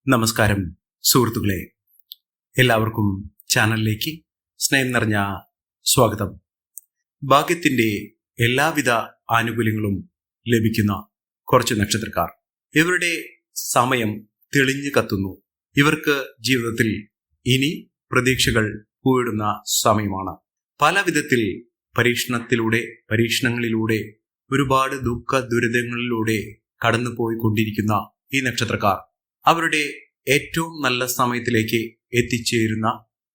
നമസ്കാരം സുഹൃത്തുക്കളെ, എല്ലാവർക്കും ചാനലിലേക്ക് സ്നേഹം നിറഞ്ഞ സ്വാഗതം. ഭാഗ്യത്തിന്റെ എല്ലാവിധ ആനുകൂല്യങ്ങളും ലഭിക്കുന്ന കുറച്ച് നക്ഷത്രക്കാർ. ഇവരുടെ സമയം തെളിഞ്ഞു കത്തുന്നു. ഇവർക്ക് ജീവിതത്തിൽ ഇനി പ്രതീക്ഷകൾ പൂവിടുന്ന സമയമാണ്. പല വിധത്തിൽ പരീക്ഷണങ്ങളിലൂടെ ഒരുപാട് ദുഃഖ ദുരിതങ്ങളിലൂടെ കടന്നുപോയിക്കൊണ്ടിരിക്കുന്ന ഈ നക്ഷത്രക്കാർ അവരുടെ ഏറ്റവും നല്ല സമയത്തിലേക്ക് എത്തിച്ചേരുന്ന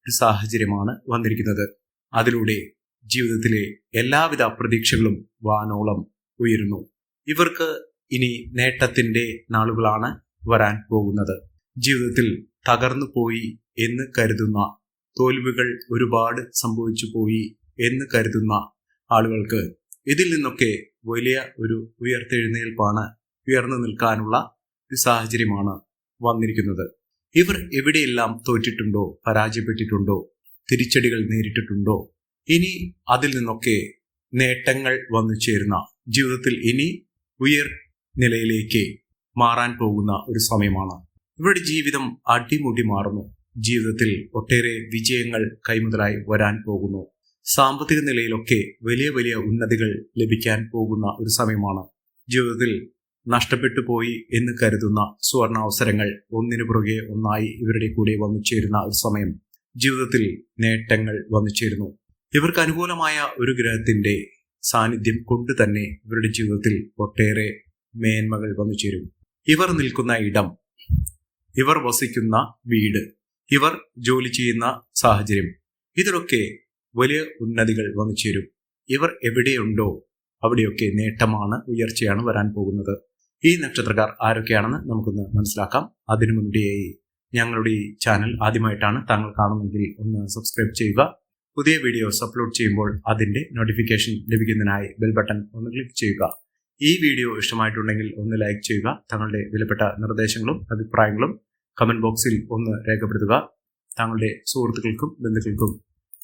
ഒരു സാഹചര്യമാണ് വന്നിരിക്കുന്നത്. അതിലൂടെ ജീവിതത്തിലെ എല്ലാവിധ പ്രതീക്ഷകളും വാനോളം ഉയരുന്നു. ഇവർക്ക് ഇനി നേട്ടത്തിന്റെ നാളുകളാണ് വരാൻ പോകുന്നത്. ജീവിതത്തിൽ തകർന്നു പോയി എന്ന് കരുതുന്ന, തോൽവികൾ ഒരുപാട് സംഭവിച്ചു പോയി എന്ന് കരുതുന്ന ആളുകൾക്ക് ഇതിൽ നിന്നൊക്കെ വലിയ ഒരു ഉയർത്തെഴുന്നേൽപ്പാണ്, ഉയർന്നു നിൽക്കാനുള്ള ഒരു സാഹചര്യമാണ് വന്നിരിക്കുന്നത്. ഇവർ എവിടെയെല്ലാം തോറ്റിട്ടുണ്ടോ, പരാജയപ്പെട്ടിട്ടുണ്ടോ, തിരിച്ചടികൾ നേരിട്ടിട്ടുണ്ടോ, ഇനി അതിൽ നിന്നൊക്കെ നേട്ടങ്ങൾ വന്നു ചേരുന്ന, ജീവിതത്തിൽ ഇനി നിലയിലേക്ക് മാറാൻ പോകുന്ന ഒരു സമയമാണ്. ഇവരുടെ ജീവിതം അടിമുടി മാറുന്നു. ജീവിതത്തിൽ ഒട്ടേറെ വിജയങ്ങൾ കൈമുതലായി വരാൻ പോകുന്നു. സാമ്പത്തിക നിലയിലൊക്കെ വലിയ വലിയ ഉന്നതികൾ ലഭിക്കാൻ പോകുന്ന ഒരു സമയമാണ്. ജീവിതത്തിൽ നഷ്ടപ്പെട്ടു പോയി എന്ന് കരുതുന്ന സുവർണാവസരങ്ങൾ ഒന്നിനു പുറകെ ഒന്നായി ഇവരുടെ കൂടെ വന്നു ചേരുന്ന ഒരു സമയം. ജീവിതത്തിൽ നേട്ടങ്ങൾ വന്നു ചേരുന്നു. ഇവർക്ക് അനുകൂലമായ ഒരു ഗ്രഹത്തിന്റെ സാന്നിധ്യം കൊണ്ട് തന്നെ ഇവരുടെ ജീവിതത്തിൽ ഒട്ടേറെ മേന്മകൾ വന്നു ചേരും. ഇവർ നിൽക്കുന്ന ഇടം, ഇവർ വസിക്കുന്ന വീട്, ഇവർ ജോലി ചെയ്യുന്ന സാഹചര്യം, ഇതിലൊക്കെ വലിയ ഉന്നതികൾ വന്നു ചേരും. ഇവർ എവിടെയുണ്ടോ അവിടെയൊക്കെ നേട്ടമാണ്, ഉയർച്ചയാണ് വരാൻ പോകുന്നത്. ഈ നക്ഷത്രക്കാർ ആരൊക്കെയാണെന്ന് നമുക്കൊന്ന് മനസ്സിലാക്കാം. അതിനു മുൻപേയായി ഞങ്ങളുടെ ഈ ചാനൽ ആദ്യമായിട്ടാണ് താങ്കൾ കാണുന്നതെങ്കിൽ ഒന്ന് സബ്സ്ക്രൈബ് ചെയ്യുക. പുതിയ വീഡിയോസ് അപ്ലോഡ് ചെയ്യുമ്പോൾ അതിന്റെ നോട്ടിഫിക്കേഷൻ ലഭിക്കുന്നതിനായി ബെൽ ബട്ടൺ ഒന്ന് ക്ലിക്ക് ചെയ്യുക. ഈ വീഡിയോ ഇഷ്ടമായിട്ടുണ്ടെങ്കിൽ ഒന്ന് ലൈക്ക് ചെയ്യുക. തങ്ങളുടെ വിലപ്പെട്ട നിർദ്ദേശങ്ങളും അഭിപ്രായങ്ങളും കമന്റ് ബോക്സിൽ ഒന്ന് രേഖപ്പെടുത്തുക. താങ്കളുടെ സുഹൃത്തുക്കൾക്കും ബന്ധുക്കൾക്കും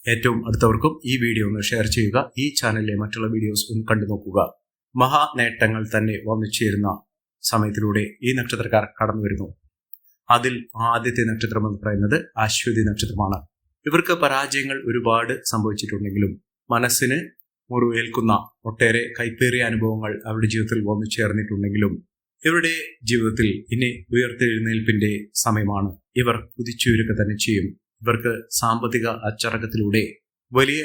ഏറ്റവും അടുത്തവർക്കും ഈ വീഡിയോ ഒന്ന് ഷെയർ ചെയ്യുക. ഈ ചാനലിലെ മറ്റുള്ള വീഡിയോസ് ഒന്ന് കണ്ടു നോക്കുക. മഹാ നേട്ടങ്ങൾ തന്നെ വന്നു ചേരുന്ന സമയത്തിലൂടെ ഈ നക്ഷത്രക്കാർ കടന്നു വരുന്നു. അതിൽ ആദ്യത്തെ നക്ഷത്രം എന്ന് പറയുന്നത് അശ്വതി നക്ഷത്രമാണ്. ഇവർക്ക് പരാജയങ്ങൾ ഒരുപാട് സംഭവിച്ചിട്ടുണ്ടെങ്കിലും മനസ്സിന് മുറിവേൽക്കുന്ന ഒട്ടേറെ കൈപ്പേറിയ അനുഭവങ്ങൾ അവരുടെ ജീവിതത്തിൽ വന്നു ചേർന്നിട്ടുണ്ടെങ്കിലും ഇവരുടെ ജീവിതത്തിൽ ഇനി ഉയർത്തെഴുന്നേൽപ്പിന്റെ സമയമാണ്. ഇവർ കുതിച്ചുയരുക തന്നെ ചെയ്യും. ഇവർക്ക് സാമ്പത്തിക അച്ചടക്കത്തിലൂടെ വലിയ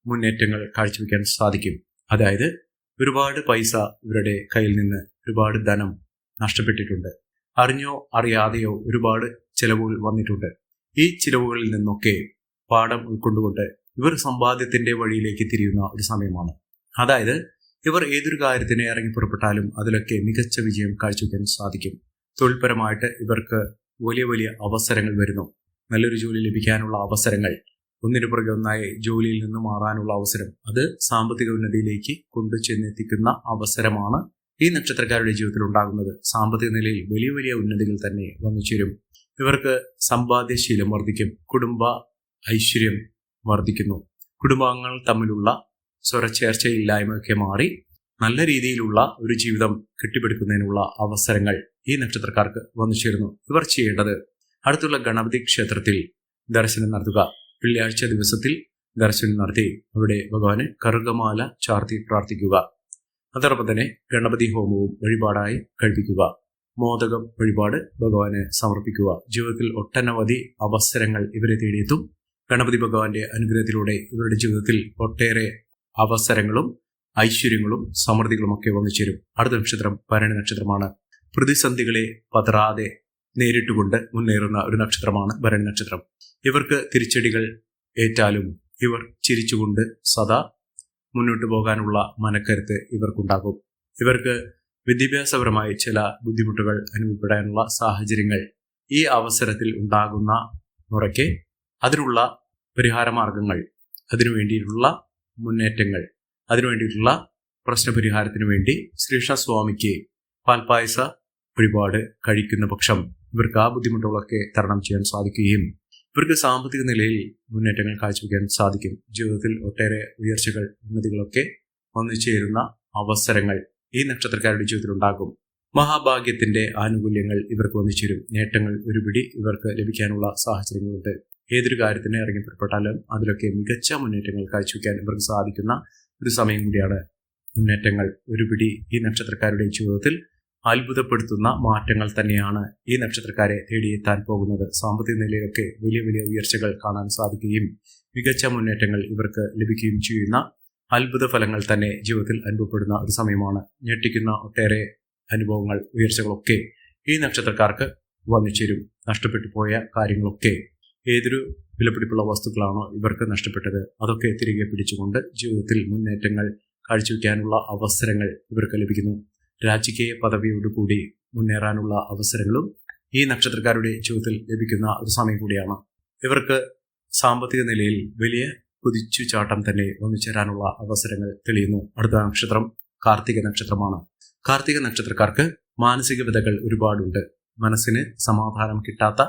മുന്നേറ്റങ്ങൾ കാഴ്ചവെക്കാൻ സാധിക്കും. അതായത് ഒരുപാട് പൈസ ഇവരുടെ കയ്യിൽ നിന്ന്, ഒരുപാട് ധനം നഷ്ടപ്പെട്ടിട്ടുണ്ട്. അറിഞ്ഞോ അറിയാതെയോ ഒരുപാട് ചിലവുകൾ വന്നിട്ടുണ്ട്. ഈ ചിലവുകളിൽ നിന്നൊക്കെ പാഠം ഉൾക്കൊണ്ടുകൊണ്ട് ഇവർ സമ്പാദ്യത്തിന്റെ വഴിയിലേക്ക് തിരിയുന്ന ഒരു സമയമാണ്. അതായത് ഇവർ ഏതൊരു കാര്യത്തിന് ഇറങ്ങി പുറപ്പെട്ടാലും അതിലൊക്കെ മികച്ച വിജയം കാഴ്ചവെക്കാൻ സാധിക്കും. തൊഴിൽപരമായിട്ട് ഇവർക്ക് വലിയ വലിയ അവസരങ്ങൾ വരുന്നു. നല്ലൊരു ജോലി ലഭിക്കാനുള്ള അവസരങ്ങൾ, ഒന്നിനു പുറകെ ഒന്നായി ജോലിയിൽ നിന്ന് മാറാനുള്ള അവസരം, അത് സാമ്പത്തിക ഉന്നതിയിലേക്ക് കൊണ്ടുചെന്നെത്തിക്കുന്ന അവസരമാണ് ഈ നക്ഷത്രക്കാരുടെ ജീവിതത്തിൽ ഉണ്ടാകുന്നത്. സാമ്പത്തിക നിലയിൽ വലിയ വലിയ ഉന്നതികൾ തന്നെ വന്നു ചേരും. ഇവർക്ക് സമ്പാദ്യശീലം വർദ്ധിക്കും. കുടുംബ ഐശ്വര്യം വർദ്ധിക്കുന്നു. കുടുംബാംഗങ്ങൾ തമ്മിലുള്ള സ്വരച്ചേർച്ചയില്ലായ്മയൊക്കെ മാറി നല്ല രീതിയിലുള്ള ഒരു ജീവിതം കെട്ടിപ്പടുക്കുന്നതിനുള്ള അവസരങ്ങൾ ഈ നക്ഷത്രക്കാർക്ക് വന്നു ചേരുന്നു. ഇവർ ചെയ്യേണ്ടത് അടുത്തുള്ള ഗണപതി ക്ഷേത്രത്തിൽ ദർശനം നടത്തുക. വെള്ളിയാഴ്ച ദിവസത്തിൽ ദർശനം നടത്തി അവിടെ ഭഗവാന് കറുകമാല ചാർത്തി പ്രാർത്ഥിക്കുക. അതോടൊപ്പം തന്നെ ഗണപതി ഹോമവും വഴിപാടായി കഴിപ്പിക്കുക. മോദകം വഴിപാട് ഭഗവാന് സമർപ്പിക്കുക. ജീവിതത്തിൽ ഒട്ടനവധി അവസരങ്ങൾ ഇവരെ തേടിയെത്തും. ഗണപതി ഭഗവാന്റെ അനുഗ്രഹത്തിലൂടെ ഇവരുടെ ജീവിതത്തിൽ ഒട്ടേറെ അവസരങ്ങളും ഐശ്വര്യങ്ങളും സമൃദ്ധികളും ഒക്കെ വന്നു ചേരും. അടുത്ത നക്ഷത്രം ഭരണി നക്ഷത്രമാണ്. പ്രതിസന്ധികളെ പതറാതെ നേരിട്ടുകൊണ്ട് മുന്നേറുന്ന ഒരു നക്ഷത്രമാണ് ഭരണി നക്ഷത്രം. ഇവർക്ക് തിരിച്ചടികൾ ഏറ്റാലും ഇവർ ചിരിച്ചുകൊണ്ട് സദാ മുന്നോട്ട് പോകാനുള്ള മനക്കരുത്ത് ഇവർക്കുണ്ടാകും. ഇവർക്ക് വിദ്യാഭ്യാസപരമായി ചില ബുദ്ധിമുട്ടുകൾ അനുഭവപ്പെടാനുള്ള സാഹചര്യങ്ങൾ ഈ അവസരത്തിൽ ഉണ്ടാകുന്ന മുറയ്ക്ക് അതിനുള്ള പരിഹാരമാർഗങ്ങൾ, അതിനുവേണ്ടിയിട്ടുള്ള മുന്നേറ്റങ്ങൾ, അതിനുവേണ്ടിയിട്ടുള്ള പ്രശ്നപരിഹാരത്തിനു വേണ്ടി ശ്രീകൃഷ്ണസ്വാമിക്ക് പാൽപായസ വഴിപാട് കഴിക്കുന്ന പക്ഷം ഇവർക്ക് ആ ബുദ്ധിമുട്ടുകളൊക്കെ തരണം ചെയ്യാൻ സാധിക്കുകയും ഇവർക്ക് സാമ്പത്തിക നിലയിൽ മുന്നേറ്റങ്ങൾ കാഴ്ചവെക്കാൻ സാധിക്കും. ജീവിതത്തിൽ ഒട്ടേറെ ഉയർച്ചകൾ, ഉന്നതികളൊക്കെ വന്നു ചേരുന്ന അവസരങ്ങൾ ഈ നക്ഷത്രക്കാരുടെ ജീവിതത്തിൽ ഉണ്ടാകും. മഹാഭാഗ്യത്തിന്റെ ആനുകൂല്യങ്ങൾ ഇവർക്ക് വന്നിച്ചേരും. നേട്ടങ്ങൾ ഒരുപിടി ഇവർക്ക് ലഭിക്കാനുള്ള സാഹചര്യങ്ങളുണ്ട്. ഏതൊരു കാര്യത്തിന് ഇറങ്ങിപ്പുറപ്പെട്ടാലും അതിലൊക്കെ മികച്ച മുന്നേറ്റങ്ങൾ കാഴ്ചവെക്കാൻ ഇവർക്ക് സാധിക്കുന്ന ഒരു സമയം കൂടിയാണ്. മുന്നേറ്റങ്ങൾ ഒരുപിടി ഈ നക്ഷത്രക്കാരുടെ ജീവിതത്തിൽ അത്ഭുതപ്പെടുത്തുന്ന മാറ്റങ്ങൾ തന്നെയാണ് ഈ നക്ഷത്രക്കാരെ തേടിയെത്താൻ പോകുന്നത്. സാമ്പത്തിക നിലയിലൊക്കെ വലിയ വലിയ ഉയർച്ചകൾ കാണാൻ സാധിക്കുകയും മികച്ച മുന്നേറ്റങ്ങൾ ഇവർക്ക് ലഭിക്കുകയും ചെയ്യുന്ന അത്ഭുത ഫലങ്ങൾ തന്നെ ജീവിതത്തിൽ അനുഭവപ്പെടുന്ന ഒരു സമയമാണ്. ഞെട്ടിക്കുന്ന ഒട്ടേറെ അനുഭവങ്ങൾ, ഉയർച്ചകളൊക്കെ ഈ നക്ഷത്രക്കാർക്ക് വന്നു ചേരും. നഷ്ടപ്പെട്ടു പോയ കാര്യങ്ങളൊക്കെ, ഏതൊരു വിലപിടിപ്പുള്ള വസ്തുക്കളാണോ ഇവർക്ക് നഷ്ടപ്പെട്ടത് അതൊക്കെ തിരികെ പിടിച്ചുകൊണ്ട് ജീവിതത്തിൽ മുന്നേറ്റങ്ങൾ കാഴ്ചവെക്കാനുള്ള അവസരങ്ങൾ ഇവർക്ക് ലഭിക്കുന്നു. രാജകീയ പദവിയോടുകൂടി മുന്നേറാനുള്ള അവസരങ്ങളും ഈ നക്ഷത്രക്കാരുടെ ജീവിതത്തിൽ ലഭിക്കുന്ന ഒരു സമയം കൂടിയാണ്. ഇവർക്ക് സാമ്പത്തിക നിലയിൽ വലിയ കുതിച്ചുചാട്ടം തന്നെ വന്നു ചേരാനുള്ള അവസരങ്ങൾ തെളിയുന്നു. അടുത്ത നക്ഷത്രം കാർത്തിക നക്ഷത്രമാണ്. കാർത്തിക നക്ഷത്രക്കാർക്ക് മാനസിക വ്യതകൾ ഒരുപാടുണ്ട്. മനസ്സിന് സമാധാനം കിട്ടാത്ത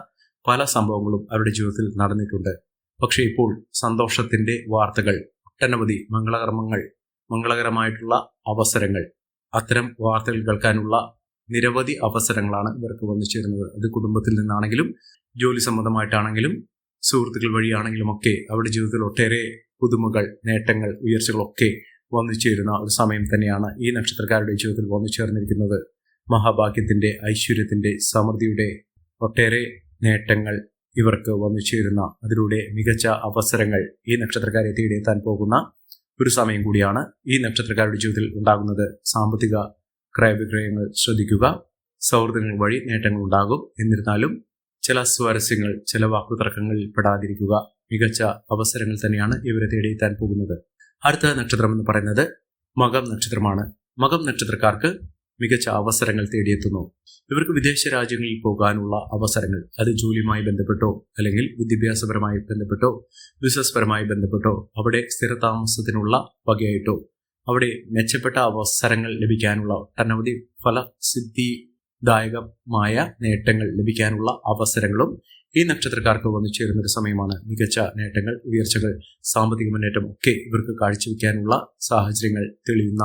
പല സംഭവങ്ങളും അവരുടെ ജീവിതത്തിൽ നടന്നിട്ടുണ്ട്. പക്ഷേ ഇപ്പോൾ സന്തോഷത്തിന്റെ വാർത്തകൾ, ഒട്ടനവധി മംഗളകരമായിട്ടുള്ള അവസരങ്ങൾ, അത്തരം വാർത്തകൾ കേൾക്കാനുള്ള നിരവധി അവസരങ്ങളാണ് ഇവർക്ക് വന്നു ചേരുന്നത്. അത് കുടുംബത്തിൽ നിന്നാണെങ്കിലും ജോലി സംബന്ധമായിട്ടാണെങ്കിലും സുഹൃത്തുക്കൾ വഴിയാണെങ്കിലും ഒക്കെ അവരുടെ ജീവിതത്തിൽ ഒട്ടേറെ പുതുമകൾ, നേട്ടങ്ങൾ, ഉയർച്ചകളൊക്കെ വന്നു ചേരുന്ന ഒരു സമയം തന്നെയാണ് ഈ നക്ഷത്രക്കാരുടെ ജീവിതത്തിൽ വന്നു ചേർന്നിരിക്കുന്നത്. മഹാഭാഗ്യത്തിന്റെ, ഐശ്വര്യത്തിന്റെ, സമൃദ്ധിയുടെ ഒട്ടേറെ നേട്ടങ്ങൾ ഇവർക്ക് വന്നു ചേരുന്ന, അതിലൂടെ മികച്ച അവസരങ്ങൾ ഈ നക്ഷത്രക്കാരെ തേടിയെത്താൻ പോകുന്ന ഒരു സമയം കൂടിയാണ് ഈ നക്ഷത്രക്കാരുടെ ജീവിതത്തിൽ ഉണ്ടാകുന്നത്. സാമ്പത്തിക ക്രയവിക്രയങ്ങൾ ശ്രദ്ധിക്കുക. സൗഹൃദങ്ങൾ വഴി നേട്ടങ്ങൾ ഉണ്ടാകും. എന്നിരുന്നാലും ചില സ്വാരസ്യങ്ങൾ, ചില വാക്കുതർക്കങ്ങളിൽ പെടാതിരിക്കുക. മികച്ച അവസരങ്ങൾ തന്നെയാണ് ഇവരെ തേടിയെത്താൻ പോകുന്നത്. അടുത്ത നക്ഷത്രം എന്ന് പറയുന്നത് മകം നക്ഷത്രമാണ്. മകം നക്ഷത്രക്കാർക്ക് മികച്ച അവസരങ്ങൾ തേടിയെത്തുന്നു. ഇവർക്ക് വിദേശ രാജ്യങ്ങളിൽ പോകാനുള്ള അവസരങ്ങൾ, അത് ജോലിയുമായി ബന്ധപ്പെട്ടോ അല്ലെങ്കിൽ വിദ്യാഭ്യാസപരമായി ബന്ധപ്പെട്ടോ ബിസിനസ് പരമായി ബന്ധപ്പെട്ടോ അവിടെ സ്ഥിരതാമസത്തിനുള്ള വകയായിട്ടോ അവിടെ മെച്ചപ്പെട്ട അവസരങ്ങൾ ലഭിക്കാനുള്ള, ഒട്ടനവധി ഫലസിദ്ധിദായകമായ നേട്ടങ്ങൾ ലഭിക്കാനുള്ള അവസരങ്ങളും ഈ നക്ഷത്രക്കാർക്ക് വന്നു ചേരുന്നൊരു സമയമാണ്. മികച്ച നേട്ടങ്ങൾ, ഉയർച്ചകൾ, സാമ്പത്തിക മുന്നേറ്റം ഒക്കെ ഇവർക്ക് കാഴ്ചവെക്കാനുള്ള സാഹചര്യങ്ങൾ തെളിയുന്ന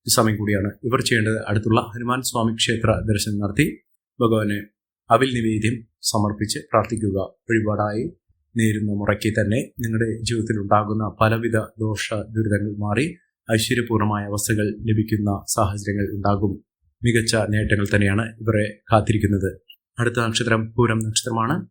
ഒരു സമയം കൂടിയാണ്. ഇവർ ചെയ്യേണ്ടത് അടുത്തുള്ള ഹനുമാൻ സ്വാമി ക്ഷേത്ര ദർശനം നടത്തി ഭഗവാന് അവിൽ നിവേദ്യം സമർപ്പിച്ച് പ്രാർത്ഥിക്കുക. വഴിപാടായി നേരുന്ന മുറയ്ക്ക് തന്നെ നിങ്ങളുടെ ജീവിതത്തിൽ ഉണ്ടാകുന്ന പലവിധ ദോഷ ദുരിതങ്ങൾ മാറി ഐശ്വര്യപൂർണമായ അവസ്ഥകൾ ലഭിക്കുന്ന സാഹചര്യങ്ങൾ ഉണ്ടാകും. മികച്ച നേട്ടങ്ങൾ തന്നെയാണ് ഇവരെ കാത്തിരിക്കുന്നത്. അടുത്ത നക്ഷത്രം പൂരം നക്ഷത്രമാണ്.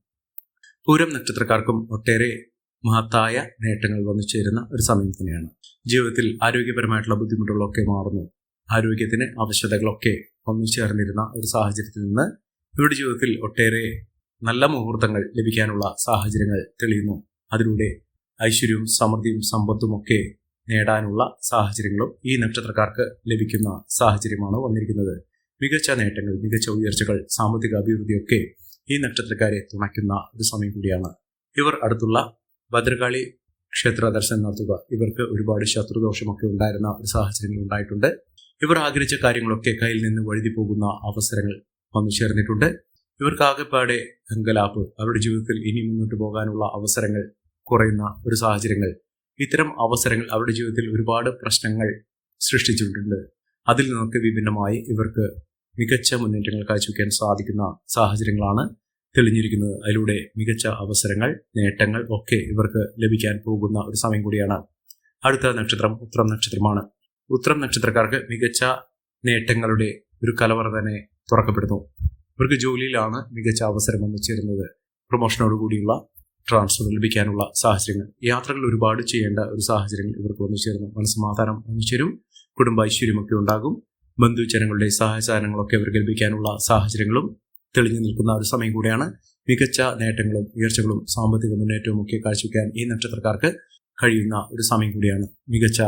പൂരം നക്ഷത്രക്കാർക്കും ഒട്ടേറെ മഹത്തായ നേട്ടങ്ങൾ വന്നു ചേരുന്ന ഒരു സമയം തന്നെയാണ്. ജീവിതത്തിൽ ആരോഗ്യപരമായിട്ടുള്ള ബുദ്ധിമുട്ടുകളൊക്കെ മാറുന്നു. ആരോഗ്യത്തിന് ആവശ്യതകളൊക്കെ വന്നു ചേർന്നിരുന്ന ഒരു സാഹചര്യത്തിൽ നിന്ന് ഇവരുടെ ജീവിതത്തിൽ ഒട്ടേറെ നല്ല മുഹൂർത്തങ്ങൾ ലഭിക്കാനുള്ള സാഹചര്യങ്ങൾ തെളിയുന്നു. അതിലൂടെ ഐശ്വര്യവും സമൃദ്ധിയും സമ്പത്തും ഒക്കെ നേടാനുള്ള സാഹചര്യങ്ങളും ഈ നക്ഷത്രക്കാർക്ക് ലഭിക്കുന്ന സാഹചര്യമാണ് വന്നിരിക്കുന്നത്. മികച്ച നേട്ടങ്ങൾ, മികച്ച ഉയർച്ചകൾ, സാമ്പത്തിക അഭിവൃദ്ധിയൊക്കെ ഈ നക്ഷത്രക്കാരെ തുണയ്ക്കുന്ന ഒരു സമയം കൂടിയാണ്. ഇവർ അടുത്തുള്ള ഭദ്രകാളി ക്ഷേത്ര ദർശനം നടത്തുക. ഇവർക്ക് ഒരുപാട് ശത്രുദോഷമൊക്കെ ഉണ്ടായിരുന്ന ഒരു സാഹചര്യങ്ങൾ ഉണ്ടായിട്ടുണ്ട്. ഇവർ ആഗ്രഹിച്ച കാര്യങ്ങളൊക്കെ കയ്യിൽ നിന്ന് വഴുതി പോകുന്ന അവസരങ്ങൾ വന്നു ചേർന്നിട്ടുണ്ട്. ഇവർക്ക് ആകെപ്പാടെ അങ്കലാപ്പ്, അവരുടെ ജീവിതത്തിൽ ഇനി മുന്നോട്ട് പോകാനുള്ള അവസരങ്ങൾ കുറയുന്ന ഒരു സാഹചര്യങ്ങൾ, ഇത്തരം അവസരങ്ങൾ അവരുടെ ജീവിതത്തിൽ ഒരുപാട് പ്രശ്നങ്ങൾ സൃഷ്ടിച്ചിട്ടുണ്ട്. അതിൽ നിന്നൊക്കെ വിഭിന്നമായി ഇവർക്ക് മികച്ച മുന്നേറ്റങ്ങൾ കാഴ്ചവെക്കാൻ സാധിക്കുന്ന സാഹചര്യങ്ങളാണ് തെളിഞ്ഞിരിക്കുന്നത്. അതിലൂടെ മികച്ച അവസരങ്ങൾ, നേട്ടങ്ങൾ ഒക്കെ ഇവർക്ക് ലഭിക്കാൻ പോകുന്ന ഒരു സമയം കൂടിയാണ്. അടുത്ത നക്ഷത്രം ഉത്രം നക്ഷത്രമാണ്. ഉത്രം നക്ഷത്രക്കാർക്ക് മികച്ച നേട്ടങ്ങളുടെ ഒരു കലവറ തന്നെ തുറക്കപ്പെടുന്നു. ഇവർക്ക് ജോലിയിലാണ് മികച്ച അവസരം വന്നു ചേരുന്നത്. പ്രൊമോഷനോടുകൂടിയുള്ള ട്രാൻസ്ഫർ ലഭിക്കാനുള്ള സാഹചര്യങ്ങൾ, യാത്രകൾ ഒരുപാട് ചെയ്യേണ്ട ഒരു സാഹചര്യങ്ങൾ ഇവർക്ക് വന്നു ചേരുന്നു. മനസ്സമാധാനം വന്നു ചേരും. കുടുംബ ഐശ്വര്യമൊക്കെ ഉണ്ടാകും. ബന്ധുജനങ്ങളുടെ സഹായസഹനങ്ങളൊക്കെ ഇവർക്ക് ലഭിക്കാനുള്ള സാഹചര്യങ്ങളും തെളിഞ്ഞു നിൽക്കുന്ന ഒരു സമയം കൂടിയാണ്. മികച്ച നേട്ടങ്ങളും ഉയർച്ചകളും സാമ്പത്തിക മുന്നേറ്റവും ഒക്കെ കാഴ്ചവെക്കാൻ ഈ നക്ഷത്രക്കാർക്ക് കഴിയുന്ന ഒരു സമയം കൂടിയാണ്. മികച്ച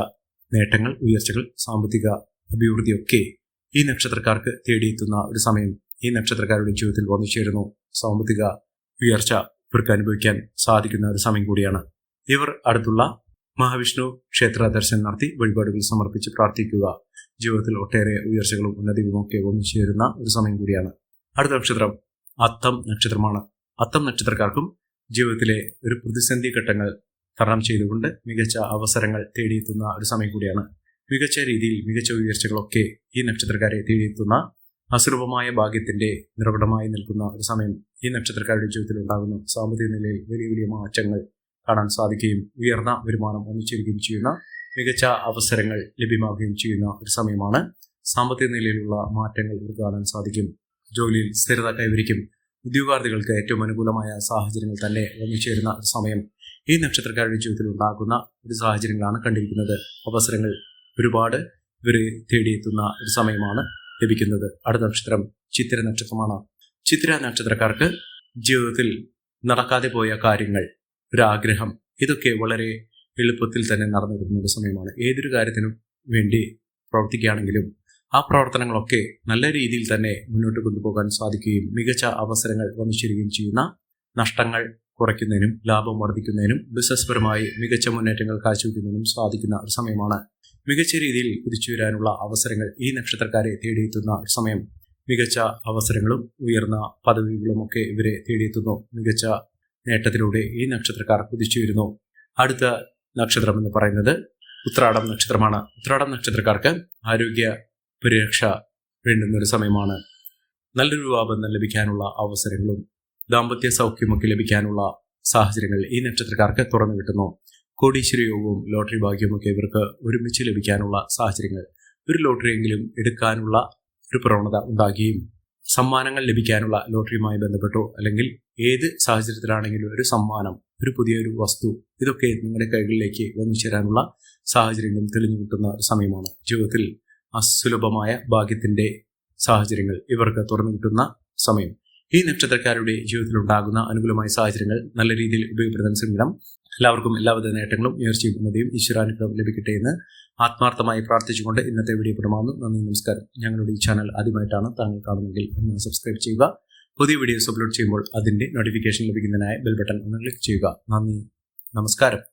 നേട്ടങ്ങൾ, ഉയർച്ചകൾ, സാമ്പത്തിക അഭിവൃദ്ധിയൊക്കെ ഈ നക്ഷത്രക്കാർക്ക് തേടിയെത്തുന്ന ഒരു സമയം ഈ നക്ഷത്രക്കാരുടെ ജീവിതത്തിൽ വന്നു ചേരുന്നു. സാമ്പത്തിക ഉയർച്ച ഇവർക്ക് അനുഭവിക്കാൻ സാധിക്കുന്ന ഒരു സമയം കൂടിയാണ്. ഇവർ അടുത്തുള്ള മഹാവിഷ്ണു ക്ഷേത്ര ദർശനം നടത്തി വഴിപാടുകൾ സമർപ്പിച്ച് പ്രാർത്ഥിക്കുക. ജീവിതത്തിൽ ഒട്ടേറെ ഉയർച്ചകളും ഉന്നതികളും ഒക്കെ വന്നു ചേരുന്ന ഒരു സമയം കൂടിയാണ്. അടുത്ത നക്ഷത്രം അത്തം നക്ഷത്രമാണ്. അത്തം നക്ഷത്രക്കാർക്കും ജീവിതത്തിലെ ഒരു പ്രതിസന്ധി ഘട്ടങ്ങൾ തരണം ചെയ്തുകൊണ്ട് മികച്ച അവസരങ്ങൾ തേടിയെത്തുന്ന ഒരു സമയം കൂടിയാണ്. മികച്ച രീതിയിൽ മികച്ച ഉയർച്ചകളൊക്കെ ഈ നക്ഷത്രക്കാരെ തേടിയെത്തുന്ന അസുലഭമായ ഭാഗ്യത്തിന്റെ നിറകുടമായി നിൽക്കുന്ന ഒരു സമയം ഈ നക്ഷത്രക്കാരുടെ ജീവിതത്തിൽ ഉണ്ടാകുന്നു. സാമ്പത്തിക നിലയിൽ വലിയ വലിയ മാറ്റങ്ങൾ കാണാൻ സാധിക്കുകയും ഉയർന്ന വരുമാനം ഒന്നിച്ചിരിക്കുകയും ചെയ്യുന്ന മികച്ച അവസരങ്ങൾ ലഭ്യമാവുകയും ചെയ്യുന്ന ഒരു സമയമാണ്. സാമ്പത്തിക നിലയിലുള്ള മാറ്റങ്ങൾ ഇവർക്ക് കാണാൻ സാധിക്കും. ജോലിയിൽ സ്ഥിരത കൈവരിക്കും. ഉദ്യോഗാർത്ഥികൾക്ക് ഏറ്റവും അനുകൂലമായ സാഹചര്യങ്ങൾ തന്നെ വന്നുചേരുന്ന ഒരു സമയം ഈ നക്ഷത്രക്കാരുടെ ജീവിതത്തിൽ ഉണ്ടാകുന്ന ഒരു സാഹചര്യങ്ങളാണ് കണ്ടിരിക്കുന്നത്. അവസരങ്ങൾ ഒരുപാട് ഇവരെ തേടിയെത്തുന്ന ഒരു സമയമാണ് ലഭിക്കുന്നത്. അടുത്ത നക്ഷത്രം ചിത്തിര നക്ഷത്രമാണ്. ചിത്തിര നക്ഷത്രക്കാർക്ക് ജീവിതത്തിൽ നടക്കാതെ പോയ കാര്യങ്ങൾ, ഒരാഗ്രഹം, ഇതൊക്കെ വളരെ എളുപ്പത്തിൽ തന്നെ നടന്നു കിട്ടുന്ന ഒരു സമയമാണ്. ഏതൊരു കാര്യത്തിനും വേണ്ടി പ്രവർത്തിക്കുകയാണെങ്കിലും ആ പ്രവർത്തനങ്ങളൊക്കെ നല്ല രീതിയിൽ തന്നെ മുന്നോട്ട് കൊണ്ടുപോകാൻ സാധിക്കുകയും മികച്ച അവസരങ്ങൾ വന്നുചേരുകയും ചെയ്യുന്ന, നഷ്ടങ്ങൾ കുറയ്ക്കുന്നതിനും ലാഭം വർദ്ധിക്കുന്നതിനും ബിസിനസ് പരമായി മികച്ച മുന്നേറ്റങ്ങൾ കാഴ്ചവെക്കുന്നതിനും സാധിക്കുന്ന ഒരു സമയമാണ്. മികച്ച രീതിയിൽ കുതിച്ചു വരാനുള്ള അവസരങ്ങൾ ഈ നക്ഷത്രക്കാരെ തേടിയെത്തുന്ന ഒരു സമയം. മികച്ച അവസരങ്ങളും ഉയർന്ന പദവികളും ഒക്കെ ഇവരെ തേടിയെത്തുന്നു. മികച്ച നേട്ടത്തിലൂടെ ഈ നക്ഷത്രക്കാർ കുതിച്ചു വരുന്നു. അടുത്ത നക്ഷത്രം എന്ന് പറയുന്നത് ഉത്രാടം നക്ഷത്രമാണ്. ഉത്രാടം നക്ഷത്രക്കാർക്ക് ആരോഗ്യ പരിരക്ഷ വേണ്ടുന്നൊരു സമയമാണ്. നല്ലൊരു വിവാഹബന്ധം ലഭിക്കാനുള്ള അവസരങ്ങളും ദാമ്പത്യ സൗഖ്യമൊക്കെ ലഭിക്കാനുള്ള സാഹചര്യങ്ങൾ ഈ നക്ഷത്രക്കാർക്ക് തുറന്നു കിട്ടുന്നു. കോടീശ്വര യോഗവും ലോട്ടറി ഭാഗ്യവുമൊക്കെ ഇവർക്ക് ഒരുമിച്ച് ലഭിക്കാനുള്ള സാഹചര്യങ്ങൾ, ഒരു ലോട്ടറിയെങ്കിലും എടുക്കാനുള്ള ഒരു പ്രവണത ഉണ്ടാകുകയും സമ്മാനങ്ങൾ ലഭിക്കാനുള്ള, ലോട്ടറിയുമായി ബന്ധപ്പെട്ടോ അല്ലെങ്കിൽ ഏത് സാഹചര്യത്തിലാണെങ്കിലും ഒരു സമ്മാനം, ഒരു പുതിയൊരു വസ്തു, ഇതൊക്കെ നിങ്ങളുടെ കൈകളിലേക്ക് വന്നു ചേരാനുള്ള സാഹചര്യങ്ങളും തെളിഞ്ഞു കിട്ടുന്ന ഒരു സമയമാണ്. ജീവിതത്തിൽ അസുലഭമായ ഭാഗ്യത്തിന്റെ സാഹചര്യങ്ങൾ ഇവർക്ക് തുറന്നു കിട്ടുന്ന സമയം. ഈ നക്ഷത്രക്കാരുടെ ജീവിതത്തിൽ ഉണ്ടാകുന്ന അനുകൂലമായ സാഹചര്യങ്ങൾ നല്ല രീതിയിൽ ഉപയോഗപ്പെടുത്താൻ ശ്രമിക്കണം. എല്ലാവർക്കും എല്ലാവിധ നേട്ടങ്ങളും ഉയർച്ചയും ഉന്നതിയും ഈശ്വരാനുഗ്രഹം ലഭിക്കട്ടെ എന്ന് ആത്മാർത്ഥമായി പ്രാർത്ഥിച്ചുകൊണ്ട് ഇന്നത്തെ വീഡിയോ പ്രമാകുന്നു. നന്ദി, നമസ്കാരം. ഞങ്ങളുടെ ഈ ചാനൽ ആദ്യമായിട്ടാണ് താങ്കൾ കാണുന്നതെങ്കിൽ ഒന്ന് സബ്സ്ക്രൈബ് ചെയ്യുക. പുതിയ വീഡിയോസ് അപ്ലോഡ് ചെയ്യുമ്പോൾ അതിന്റെ നോട്ടിഫിക്കേഷൻ ലഭിക്കുന്നതിനായി ബെൽ ബട്ടൺ ഒന്ന് ക്ലിക്ക് ചെയ്യുക. നന്ദി, നമസ്കാരം.